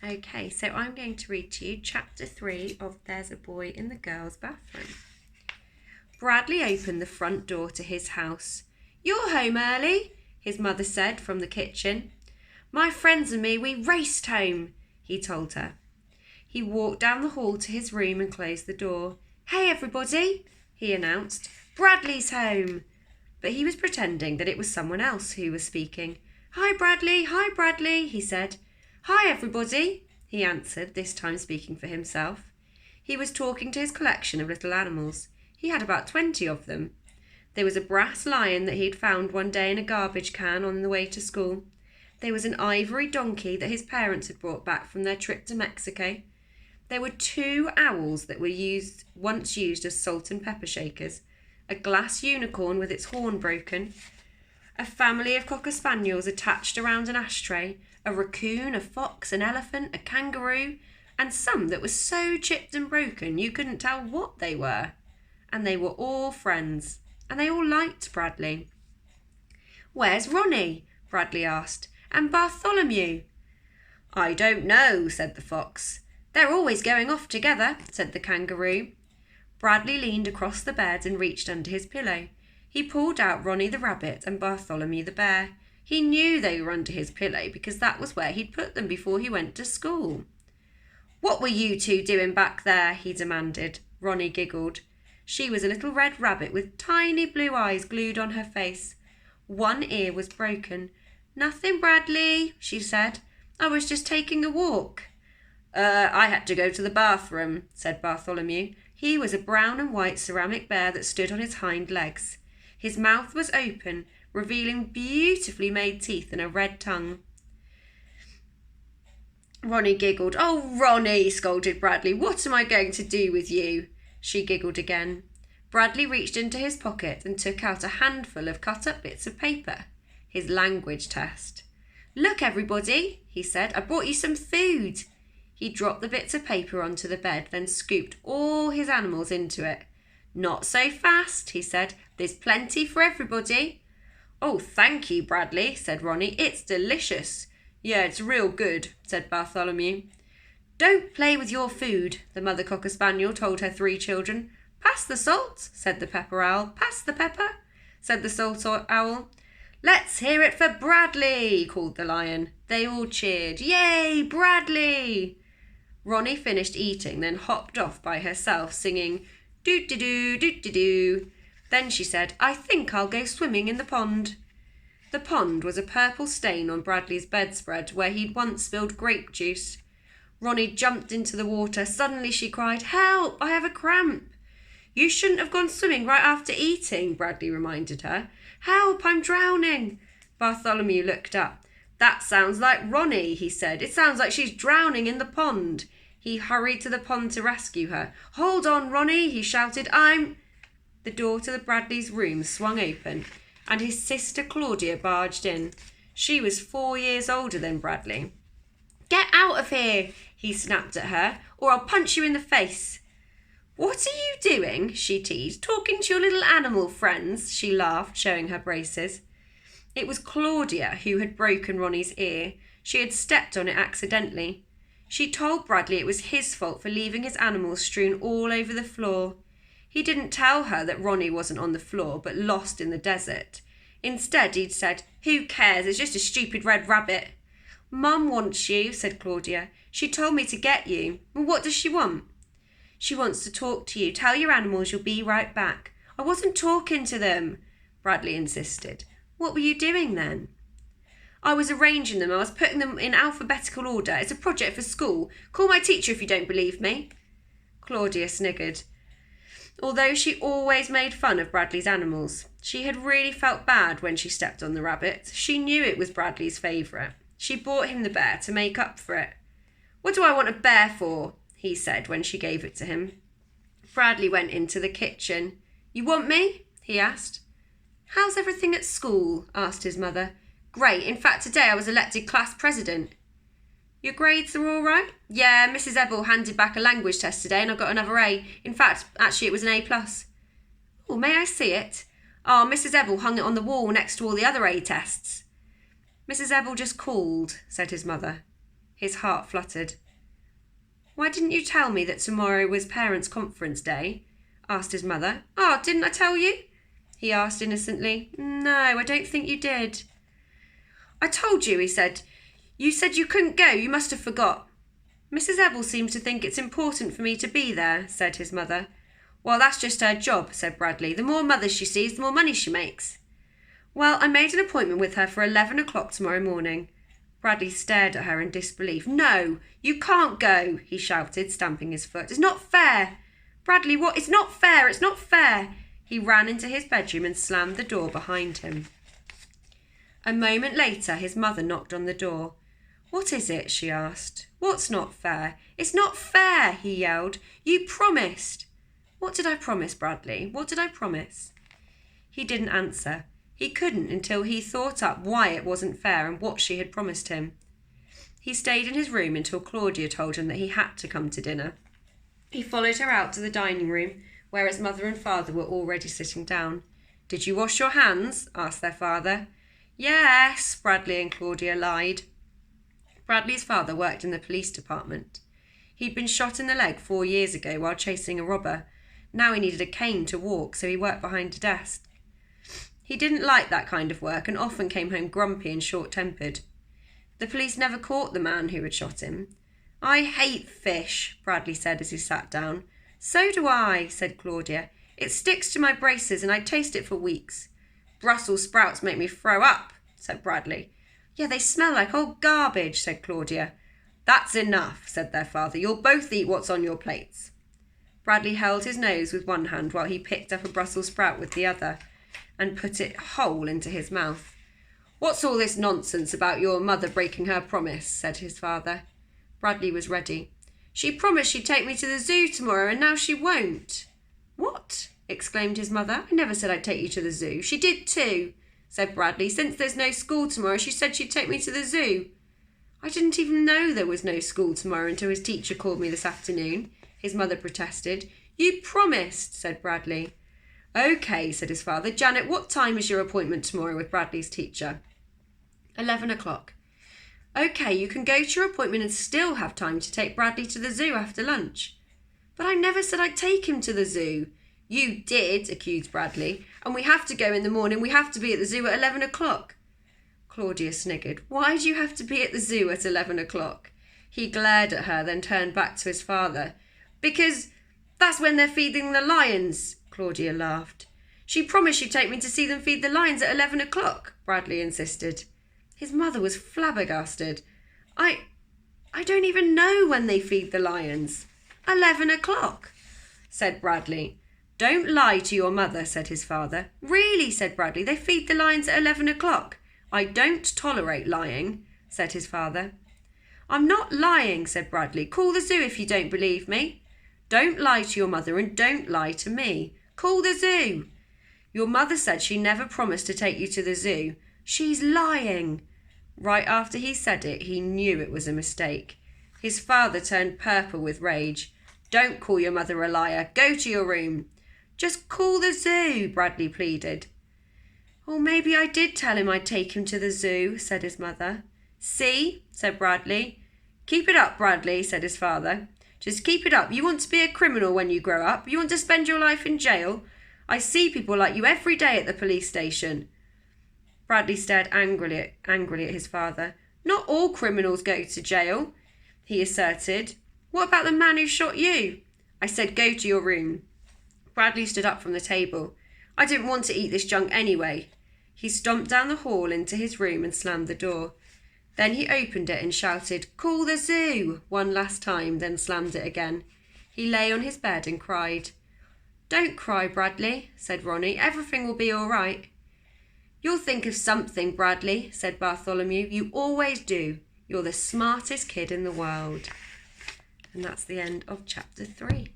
Okay, so I'm going to read to you chapter 3 of There's a Boy in the Girls' Bathroom. Bradley opened the front door to his house. "You're home early," his mother said from the kitchen. "My friends and me, we raced home," he told her. He walked down the hall to his room and closed the door. "Hey, everybody," he announced. "Bradley's home." But he was pretending that it was someone else who was speaking. Hi, Bradley, he said. "Hi, everybody," he answered, this time speaking for himself. He was talking to his collection of little animals. He had about 20 of them. There was a brass lion that he'd found one day in a garbage can on the way to school. There was an ivory donkey that his parents had brought back from their trip to Mexico. There were 2 owls that were once used as salt and pepper shakers, a glass unicorn with its horn broken, a family of cocker spaniels attached around an ashtray, a raccoon, a fox, an elephant, a kangaroo, and some that were so chipped and broken you couldn't tell what they were. And they were all friends, and they all liked Bradley. "Where's Ronnie?" Bradley asked. "And Bartholomew?" "I don't know," said the fox. "They're always going off together," said the kangaroo. Bradley leaned across the bed and reached under his pillow. He pulled out Ronnie the rabbit and Bartholomew the bear. He knew they were under his pillow because that was where he'd put them before he went to school. "What were you 2 doing back there?" he demanded. Ronnie giggled. She was a little red rabbit with tiny blue eyes glued on her face. One ear was broken. "Nothing, Bradley," she said. "I was just taking a walk." I had to go to the bathroom," said Bartholomew. He was a brown and white ceramic bear that stood on his hind legs. His mouth was open, revealing beautifully made teeth and a red tongue. Ronnie giggled. "Oh, Ronnie," scolded Bradley. "What am I going to do with you?" She giggled again. Bradley reached into his pocket and took out a handful of cut-up bits of paper. His language test. "Look, everybody," he said. "I brought you some food." He dropped the bits of paper onto the bed, then scooped all his animals into it. "Not so fast," he said. "There's plenty for everybody." "Oh, thank you, Bradley," said Ronnie. "It's delicious." "Yeah, it's real good," said Bartholomew. "Don't play with your food," the mother cocker spaniel told her 3 children. "Pass the salt," said the pepper owl. "Pass the pepper," said the salt owl. "Let's hear it for Bradley," called the lion. They all cheered. "Yay, Bradley!" Ronnie finished eating, then hopped off by herself, singing doo-doo-doo, doo-doo-doo. Then she said, "I think I'll go swimming in the pond." The pond was a purple stain on Bradley's bedspread where he'd once spilled grape juice. Ronnie jumped into the water. Suddenly she cried, "Help! I have a cramp." "You shouldn't have gone swimming right after eating," Bradley reminded her. "Help! I'm drowning." Bartholomew looked up. "That sounds like Ronnie," he said. "It sounds like she's drowning in the pond." He hurried to the pond to rescue her. "Hold on, Ronnie," he shouted. The door to the Bradley's room swung open, and his sister Claudia barged in. She was 4 years older than Bradley. "Get out of here," he snapped at her, "or I'll punch you in the face." "What are you doing?" she teased. "Talking to your little animal friends?" She laughed, showing her braces. It was Claudia who had broken Ronnie's ear. She had stepped on it accidentally. She told Bradley it was his fault for leaving his animals strewn all over the floor. He didn't tell her that Ronnie wasn't on the floor, but lost in the desert. Instead, he'd said, "Who cares? It's just a stupid red rabbit." "Mum wants you," said Claudia. "She told me to get you." "Well, what does she want?" "She wants to talk to you. Tell your animals you'll be right back." "I wasn't talking to them," Bradley insisted. "What were you doing then?" "I was arranging them. I was putting them in alphabetical order. It's a project for school. Call my teacher if you don't believe me." Claudia sniggered. Although she always made fun of Bradley's animals, she had really felt bad when she stepped on the rabbit. She knew it was Bradley's favourite. She bought him the bear to make up for it. "What do I want a bear for?" he said when she gave it to him. Bradley went into the kitchen. "You want me?" he asked. "How's everything at school?" asked his mother. "Great. In fact, today I was elected class president." "Your grades are all right?" "Yeah, Mrs. Ebel handed back a language test today and I got another A. In fact, actually it was an A+. "Oh, may I see it?" "Oh, Mrs. Ebel hung it on the wall next to all the other A tests." "Mrs. Ebel just called," said his mother. His heart fluttered. "Why didn't you tell me that tomorrow was parents' conference day?" asked his mother. "Oh, didn't I tell you?" he asked innocently. "No, I don't think you did." "I told you," he said. "You said you couldn't go. You must have forgot." "Mrs. Ebel seems to think it's important for me to be there," said his mother. "Well, that's just her job," said Bradley. "The more mothers she sees, the more money she makes." "Well, I made an appointment with her for 11 o'clock tomorrow morning." Bradley stared at her in disbelief. "No, you can't go," he shouted, stamping his foot. "It's not fair." "Bradley, what? It's not fair. It's not fair." He ran into his bedroom and slammed the door behind him. A moment later, his mother knocked on the door. "What is it?" she asked. "What's not fair?" "It's not fair," he yelled. "You promised." "What did I promise, Bradley? What did I promise?" He didn't answer. He couldn't until he thought up why it wasn't fair and what she had promised him. He stayed in his room until Claudia told him that he had to come to dinner. He followed her out to the dining room, where his mother and father were already sitting down. "Did you wash your hands?" asked their father. "Yes," Bradley and Claudia lied. Bradley's father worked in the police department. He'd been shot in the leg 4 years ago while chasing a robber. Now he needed a cane to walk, so he worked behind a desk. He didn't like that kind of work and often came home grumpy and short-tempered. The police never caught the man who had shot him. "I hate fish," Bradley said as he sat down. "So do I," said Claudia. "It sticks to my braces and I taste it for weeks." "Brussels sprouts make me throw up," said Bradley. "Yeah, they smell like old garbage," said Claudia. "That's enough," said their father. "You'll both eat what's on your plates." Bradley held his nose with one hand while he picked up a Brussels sprout with the other and put it whole into his mouth. "What's all this nonsense about your mother breaking her promise?" said his father. Bradley was ready. "She promised she'd take me to the zoo tomorrow and now she won't." "What?" exclaimed his mother. "I never said I'd take you to the zoo." "She did too," said Bradley. "Since there's no school tomorrow, she said she'd take me to the zoo." "I didn't even know there was no school tomorrow until his teacher called me this afternoon," his mother protested. "You promised," said Bradley. "Okay," said his father. "Janet, what time is your appointment tomorrow with Bradley's teacher?" 11 o'clock. "Okay, you can go to your appointment and still have time to take Bradley to the zoo after lunch." "But I never said I'd take him to the zoo." "You did," accused Bradley. "And we have to go in the morning. We have to be at the zoo at 11 o'clock. Claudia sniggered. "Why do you have to be at the zoo at 11 o'clock? He glared at her, then turned back to his father. "Because that's when they're feeding the lions," Claudia laughed. "She promised she'd take me to see them feed the lions at 11 o'clock, Bradley insisted. His mother was flabbergasted. I don't even know when they feed the lions." 11 o'clock, said Bradley. "Don't lie to your mother," said his father. "Really," said Bradley, "they feed the lions at 11 o'clock. "I don't tolerate lying," said his father. "I'm not lying," said Bradley. "Call the zoo if you don't believe me." "Don't lie to your mother and don't lie to me." "Call the zoo." "Your mother said she never promised to take you to the zoo." "She's lying." Right after he said it, he knew it was a mistake. His father turned purple with rage. "Don't call your mother a liar. Go to your room." "Just call the zoo," Bradley pleaded. "Well, maybe I did tell him I'd take him to the zoo," said his mother. "See?" said Bradley. "Keep it up, Bradley," said his father. "Just keep it up. You want to be a criminal when you grow up? You want to spend your life in jail? I see people like you every day at the police station." Bradley stared angrily at his father. "Not all criminals go to jail," he asserted. "What about the man who shot you?" "I said go to your room." Bradley stood up from the table. "I didn't want to eat this junk anyway." He stomped down the hall into his room and slammed the door. Then he opened it and shouted, "Call the zoo," one last time, then slammed it again. He lay on his bed and cried. "Don't cry, Bradley," said Ronnie. "Everything will be all right." "You'll think of something, Bradley," said Bartholomew. "You always do. You're the smartest kid in the world." And that's the end of chapter 3.